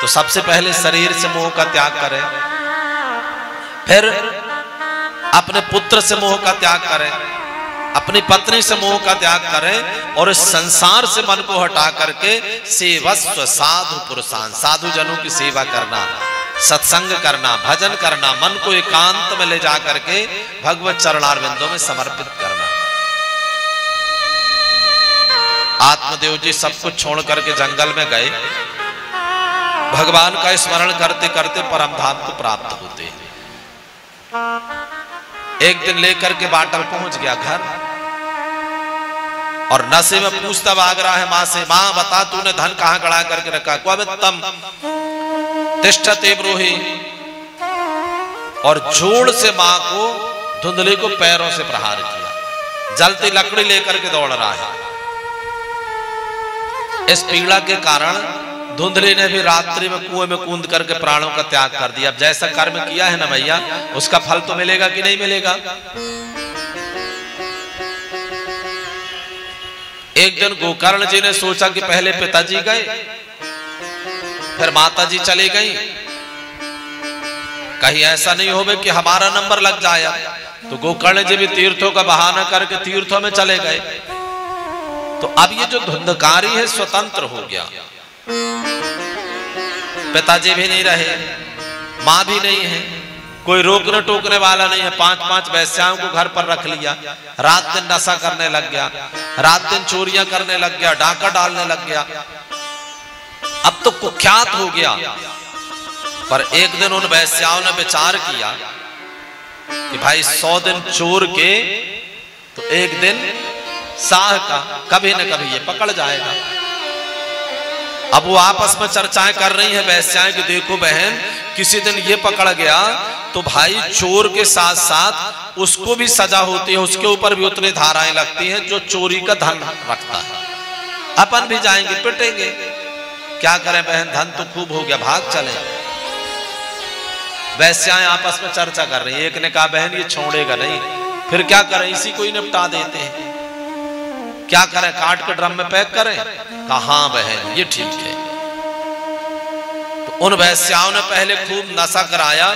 तो सबसे पहले शरीर से मोह का त्याग करें, फिर अपने पुत्र से मोह का त्याग करें, अपनी पत्नी से मोह का त्याग करें और इस संसार से मन को हटा करके सेवस्व साधु पुरुषान, साधु जनों की सेवा करना, सत्संग करना, भजन करना, मन को एकांत में ले जा करके भगवत चरणारविंदों में समर्पित करना। आत्मदेव जी सब कुछ छोड़ करके जंगल में गए, भगवान का स्मरण करते करते परम धाम को प्राप्त होते हैं। एक दिन लेकर के बाटल पहुंच गया घर और नशे में पूछता भाग रहा है मां से, मां बता तूने धन कहां गड़ा करके रखा? क्ववित्तम तिष्ठते ब्रूहि, और जोड़ से मां को धुंधली को पैरों से प्रहार किया। जलती लकड़ी लेकर के दौड़ रहा है। इस पीड़ा के कारण धुंधली ने भी रात्रि में कुएं में कूद करके प्राणों का त्याग कर दिया। अब जैसा कर्म किया है ना भैया, उसका फल तो मिलेगा कि नहीं मिलेगा? एक दिन गोकर्ण जी ने सोचा कि पहले पिताजी गए, फिर माता जी चली गई, कहीं ऐसा नहीं होवे कि हमारा नंबर लग जाए। तो गोकर्ण जी भी तीर्थों का बहाना करके तीर्थों में चले गए। तो अब ये जो धुंधकारी है स्वतंत्र हो गया, पिताजी भी नहीं रहे, मां भी नहीं है, कोई रोकने टोकने वाला नहीं है। 5-5 वैश्याओं को घर पर रख लिया, रात दिन नशा करने लग गया, रात दिन चोरियां करने लग गया, डाका डालने लग गया। अब तो कुख्यात हो गया। पर एक दिन उन वैश्याओं ने विचार किया कि भाई 100 दिन चोर के तो एक दिन साह का कभी न कभी ये पकड़ जाएगा। अब वो आपस में चर्चाएं कर रही है वैश्याएं कि देखो बहन, किसी दिन ये पकड़ गया तो भाई चोर के साथ साथ उसको भी सजा होती है, उसके ऊपर भी उतनी धाराएं लगती हैं जो चोरी का धन रखता है। अपन भी जाएंगे, पिटेंगे, क्या करें बहन, धन तो खूब हो गया, भाग चले। वैश्याएं आपस में चर्चा कर रही है। एक ने कहा बहन ये छोड़ेगा नहीं, फिर क्या करें, इसी को ही निपटा देते हैं, क्या करें, काट के ड्रम में पैक करें? कहा हाँ बहन ये ठीक है। तो उन वैश्याओं ने पहले खूब नशा कराया,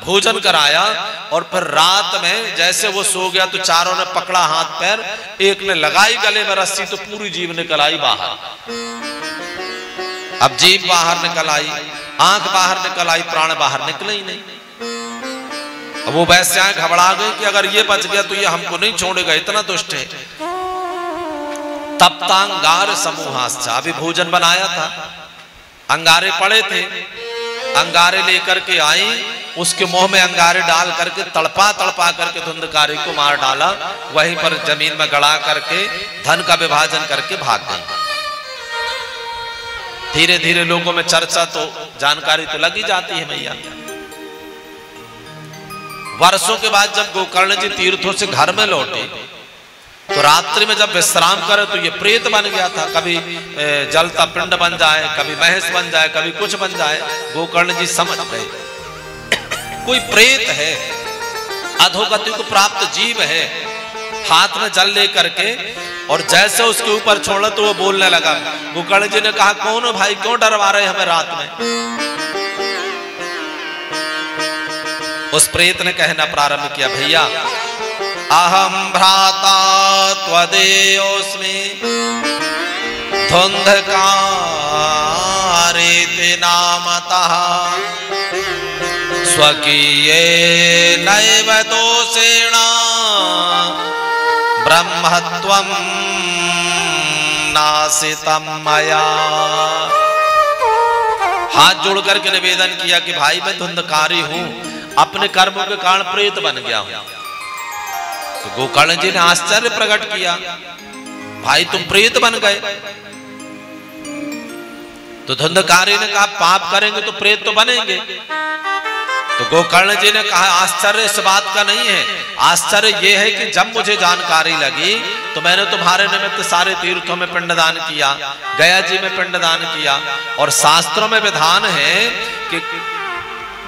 भोजन कराया, और फिर रात में जैसे वो सो गया तो चारों ने पकड़ा हाथ पैर, एक ने लगाई गले में रस्सी तो पूरी जीभ निकल आई बाहर। अब जीभ बाहर निकल आई, आंख बाहर निकल आई, प्राण बाहर निकले ही नहीं। अब वो वैश्याएं घबरा गई कि अगर ये बच गया तो ये हमको नहीं छोड़ेगा, इतना दुष्ट है। तप्तांगार समूहाश्चा, अभी भोजन बनाया था, अंगारे पड़े थे, अंगारे लेकर के आई, उसके मुंह में अंगारे डाल करके तड़पा तड़पा करके धुंधकारी को मार डाला। वहीं पर जमीन में गड़ा करके धन का विभाजन करके भाग गई। धीरे धीरे लोगों में चर्चा तो जानकारी तो लगी जाती है भैया। वर्षों के बाद जब गोकर्ण जी तीर्थों से घर में लौटे तो रात्रि में जब विश्राम करे तो ये प्रेत बन गया था। कभी जलता पिंड बन जाए, कभी महेश बन जाए, कभी कुछ बन जाए। गोकर्ण जी समझ गए कोई प्रेत है, अधोगति को प्राप्त जीव है। हाथ में जल ले करके और जैसे उसके ऊपर छोड़ा तो वो बोलने लगा। गोकर्ण जी ने कहा कौन हो भाई, क्यों डरवा रहे हमें रात में? उस प्रेत ने कहना प्रारंभ किया, भैया अहम भ्राता त्वदेयोस्मि धुंधकारेति नामतः स्वकीये नैव दोषेण ब्रह्मत्वं नासितं मया। हाथ जोड़ करके निवेदन किया कि भाई मैं धुंधकारी हूं, अपने कर्मों के कारण प्रेत बन गया हूं। तो गोकर्ण जी ने आश्चर्य प्रकट किया, भाई तुम प्रेत बन गए? तो धुंधकारी ने कहा पाप करेंगे तो प्रेत तो बनेंगे। तो गोकर्ण जी ने कहा आश्चर्य इस बात का नहीं है, आश्चर्य यह है कि जब मुझे जानकारी लगी तो मैंने तुम्हारे निमित्त सारे तीर्थों में पिंडदान किया, गया जी में पिंडदान किया। और शास्त्रों में विधान है कि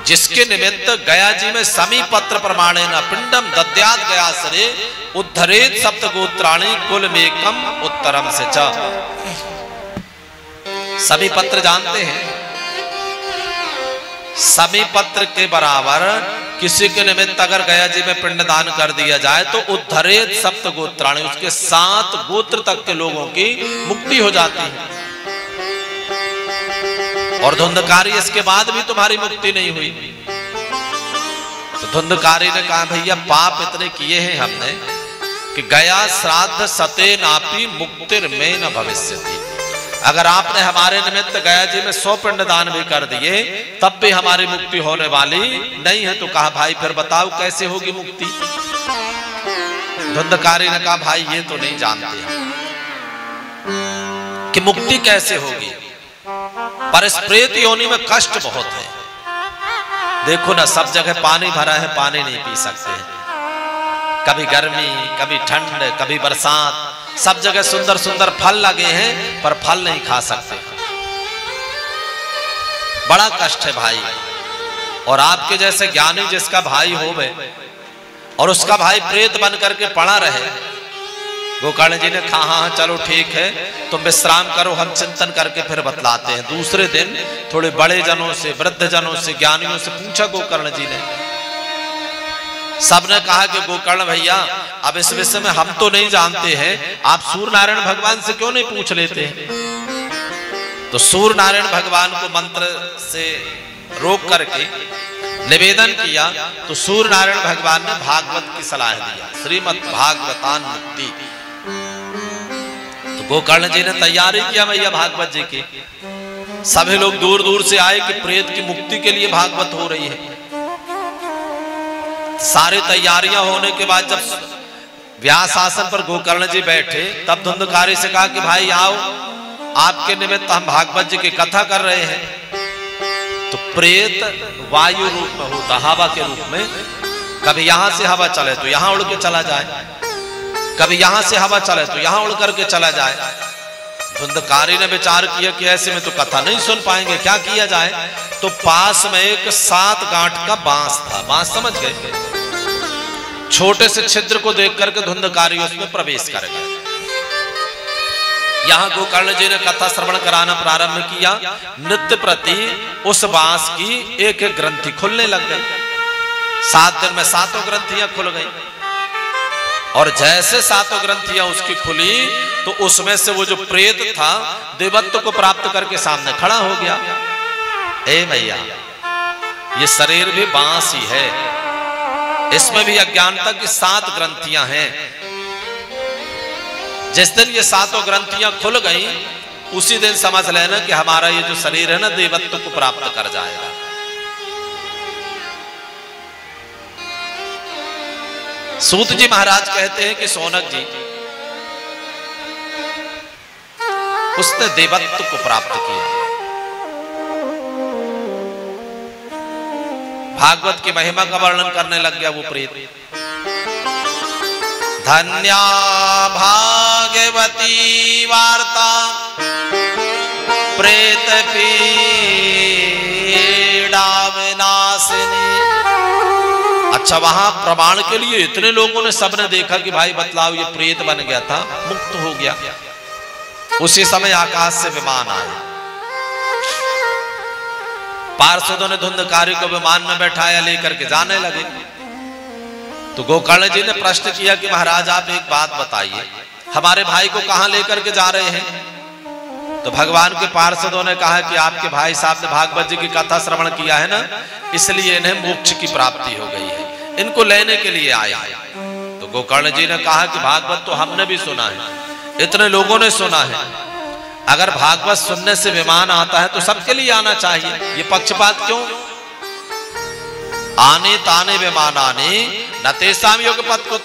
जिसके निमित्त गया जी में समीपत्र प्रमाणेन पिंडम दद्यात् गयासरे उद्धरेत सप्त गोत्राणि कुलमेकम उत्तरम से च। समीपत्र जानते हैं, समीपत्र के बराबर किसी के निमित्त अगर गया जी में पिंडदान कर दिया जाए तो उद्धरेत सप्त गोत्राणी, उसके 7 गोत्र तक के लोगों की मुक्ति हो जाती है। और धुंधकारी इसके बाद भी तुम्हारी मुक्ति नहीं हुई। तो धुंधकारी ने कहा भैया पाप इतने किए हैं हमने कि गया श्राद्ध सते नापी मुक्तिर में न भविष्यति। अगर आपने हमारे निमित्त गया जी में 100 पिंडदान भी कर दिए तब भी हमारी मुक्ति होने वाली नहीं है। तो कहा भाई फिर बताओ कैसे होगी मुक्ति। धुंधकारी ने कहा भाई ये तो नहीं जानते कि मुक्ति कैसे होगी, पर इस प्रेत योनि में कष्ट बहुत है। देखो ना सब जगह पानी भरा है, पानी नहीं पी सकते हैं, कभी गर्मी कभी ठंड कभी बरसात, सब जगह सुंदर सुंदर फल लगे हैं पर फल नहीं खा सकते। बड़ा कष्ट है भाई। और आपके जैसे ज्ञानी जिसका भाई हो गए और उसका भाई प्रेत बन करके पड़ा रहे, गोकर्ण जी ने कहा हाँ चलो ठीक है तुम विश्राम करो, हम चिंतन करके फिर बतलाते हैं। दूसरे दिन थोड़े बड़े जनों से, वृद्ध जनों से, ज्ञानियों से पूछा गोकर्ण जी ने। सबने कहा कि गोकर्ण भैया अब इस विषय में हम तो नहीं जानते हैं, आप सूर्य नारायण भगवान से क्यों नहीं पूछ लेते हैं। तो सूर्य नारायण भगवान को मंत्र से रोक करके निवेदन किया तो सूर्य नारायण भगवान ने भागवत की सलाह दिया, श्रीमद् भागवतान मुक्ति। तो गोकर्ण जी ने तैयारी किया भैया भागवत जी की। सभी लोग दूर दूर से आए कि प्रेत की मुक्ति के लिए भागवत हो रही है। सारी तैयारियां होने के बाद जब व्यास आसन पर गोकर्ण जी बैठे तब धुंधकारी से कहा कि भाई आओ, आपके निमित्त हम भागवत जी की कथा कर रहे हैं। तो प्रेत वायु रूप में होता, हवा के रूप में, कभी यहां से हवा चले तो यहां उड़ के चला जाए, कभी यहां से हवा चले तो यहां उड़ करके चला जाए। धुंधकारी ने विचार किया कि ऐसे में तो कथा नहीं सुन पाएंगे, क्या किया जाए। तो पास में एक 7 गांठ का बांस था, बांस समझ गए, छोटे से छिद्र को देख करके धुंधकारी उसमें प्रवेश कर गए। यहां गोकर्ण जी ने कथा श्रवण कराना प्रारंभ किया। नित्य प्रति उस बांस की एक एक ग्रंथि खुलने लग गई। 7 दिन में 7 ग्रंथियां खुल गई। और जैसे 7 ग्रंथियां उसकी खुली तो उसमें से वो जो प्रेत था देवत्व को प्राप्त करके सामने खड़ा हो गया। ए भैया ये शरीर भी बांस ही है, इसमें भी अज्ञानता की 7 ग्रंथियां हैं। जिस दिन ये 7 ग्रंथियां खुल गई उसी दिन समझ लेना कि हमारा ये जो शरीर है ना देवत्व को प्राप्त कर जाएगा। सूत जी महाराज कहते हैं कि सोनक जी उसने देवत्व को प्राप्त किया। भागवत की महिमा का वर्णन करने लग गया वो प्रेत। धन्या भागवती वार्ता प्रेत पीड़ा विनाशिनी। अच्छा वहां प्रमाण के लिए इतने लोगों ने, सबने देखा कि भाई बतलाओ ये प्रेत बन गया था, मुक्त हो गया। उसी समय आकाश से विमान आया। पार्षदों ने धुंधकारी को विमान में बैठाया, लेकर के जाने लगे। तो गोकर्ण जी ने प्रश्न किया कि महाराज आप एक बात बताइए, हमारे भाई को कहां लेकर के जा रहे हैं। तो भगवान के पार्षदों ने कहा कि आपके भाई साहब ने भागवत जी की कथा श्रवण किया है ना, इसलिए इन्हें मोक्ष की प्राप्ति हो गई है, इनको लेने के लिए आया है। तो गोकर्ण जी ने कहा कि भागवत तो हमने भी सुना है, इतने लोगों ने सुना है, अगर भागवत सुनने से विमान आता है तो सबके लिए आना चाहिए, ये पक्षपात क्यों। आने ताने विमान आने न तेसाम योग पद को,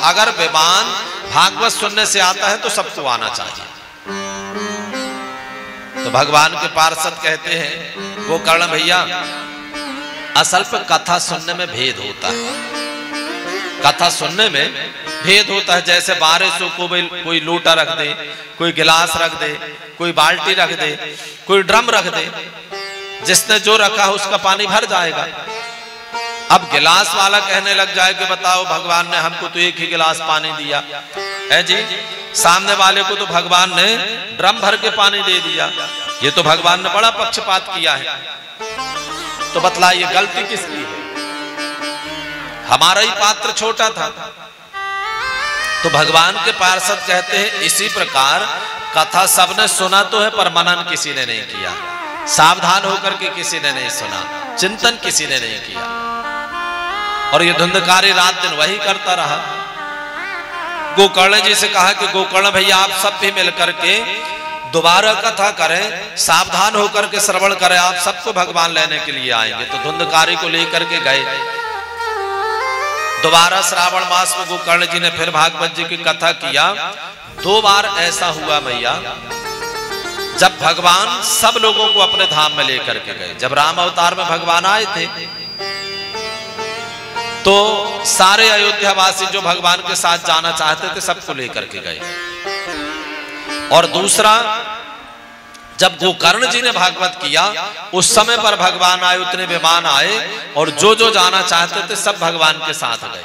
अगर विमान भागवत सुनने से आता है तो सबको आना चाहिए। तो भगवान के पार्षद कहते हैं गोकर्ण भैया असल पे कथा सुनने में भेद होता है, कथा सुनने में भेद होता है। जैसे बारिशों को कोई लोटा रख दे, कोई गिलास रख दे, कोई बाल्टी रख दे, कोई ड्रम रख दे, जिसने जो रखा है उसका पानी भर जाएगा। अब गिलास वाला कहने लग जाए कि बताओ भगवान ने हमको तो एक ही गिलास पानी दिया है जी, सामने वाले को तो भगवान ने ड्रम भर के पानी दे दिया, ये तो भगवान ने बड़ा पक्षपात किया है। तो बतलाइए गलती किसकी है? हमारा ही पात्र छोटा था। तो भगवान के पार्षद कहते हैं इसी प्रकार कथा सबने सुना तो है पर मनन किसी ने नहीं किया, सावधान होकर के किसी ने नहीं सुना, चिंतन किसी ने नहीं किया। और ये धुंधकारी रात दिन वही करता रहा। गोकर्ण जी से कहा कि गोकर्ण भैया आप सब भी मिलकर के दोबारा कथा करें, सावधान होकर के श्रवण करें, आप सबको भगवान लेने के लिए आएंगे। तो धुंधकारी को लेकर के गए। दोबारा श्रावण मास में गोकर्ण जी ने फिर भागवत जी की कथा किया। 2 बार ऐसा हुआ भैया जब भगवान सब लोगों को अपने धाम में लेकर के गए। जब राम अवतार में भगवान आए थे तो सारे अयोध्यावासी जो भगवान के साथ जाना चाहते थे सबको लेकर के गए। और दूसरा जब गोकर्ण जी ने भागवत किया उस समय पर भगवान आए, उतने विमान आए और जो जो जाना चाहते थे सब भगवान के साथ गए।